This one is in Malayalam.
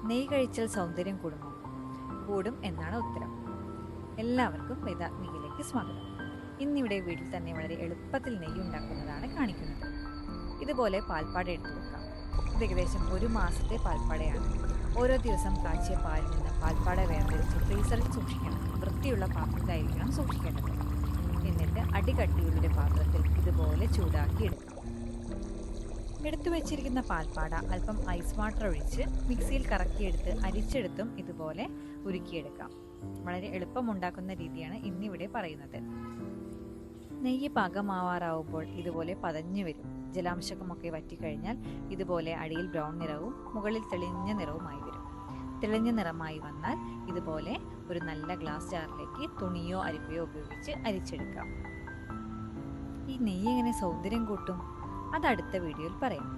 നെയ്യ് കഴിച്ചാൽ സൗന്ദര്യം കൂടുമോ? കൂടും എന്നാണ് ഉത്തരം. എല്ലാവർക്കും വേദാത്മികയിലേക്ക് സ്വാഗതം. ഇന്നിവിടെ വീട്ടിൽ തന്നെ വളരെ എളുപ്പത്തിൽ നെയ്യ് ഉണ്ടാക്കുന്നതാണ് കാണിക്കുന്നത്. ഇതുപോലെ പാൽപ്പാട എടുത്തു വെക്കാം. ഇത് ഏകദേശം 1 മാസത്തെ പാൽപ്പാടയാണ്. ഓരോ ദിവസം കാച്ചിയ പാലിൽ നിന്ന് പാൽപ്പാട വേർതിരിച്ച് ഫ്രീസറിൽ സൂക്ഷിക്കണം. വൃത്തിയുള്ള പാത്രത്തിലായിരിക്കണം സൂക്ഷിക്കേണ്ടത്. എന്നിട്ട് അടികട്ടിയുള്ളൊരു പാത്രത്തിൽ ഇതുപോലെ ചൂടാക്കി എടുക്കാം. എടുത്തു വെച്ചിരിക്കുന്ന പാൽപ്പാട അല്പം ഐസ് വാട്ടർ ഒഴിച്ച് മിക്സിയിൽ കറക്കിയെടുത്ത് അരിച്ചെടുത്തും ഇതുപോലെ ഉരുക്കിയെടുക്കാം. വളരെ എളുപ്പമുണ്ടാക്കുന്ന രീതിയാണ് ഇന്നിവിടെ പറയുന്നത്. നെയ്യ് പാകമാവാറാവുമ്പോൾ ഇതുപോലെ പതഞ്ഞു വരും. ജലാംശമൊക്കെ വറ്റിക്കഴിഞ്ഞാൽ ഇതുപോലെ അടിയിൽ ബ്രൗൺ നിറവും മുകളിൽ തെളിഞ്ഞ നിറവുമായി വരും. തെളിഞ്ഞ നിറമായി വന്നാൽ ഇതുപോലെ ഒരു നല്ല ഗ്ലാസ് ജാറിലേക്ക് തുണിയോ അരിപ്പയോ ഉപയോഗിച്ച് അരിച്ചെടുക്കാം. ഈ നെയ്യ് എങ്ങനെ സൗന്ദര്യം കൂട്ടും? അത് അടുത്ത വീഡിയോയിൽ പറയാം.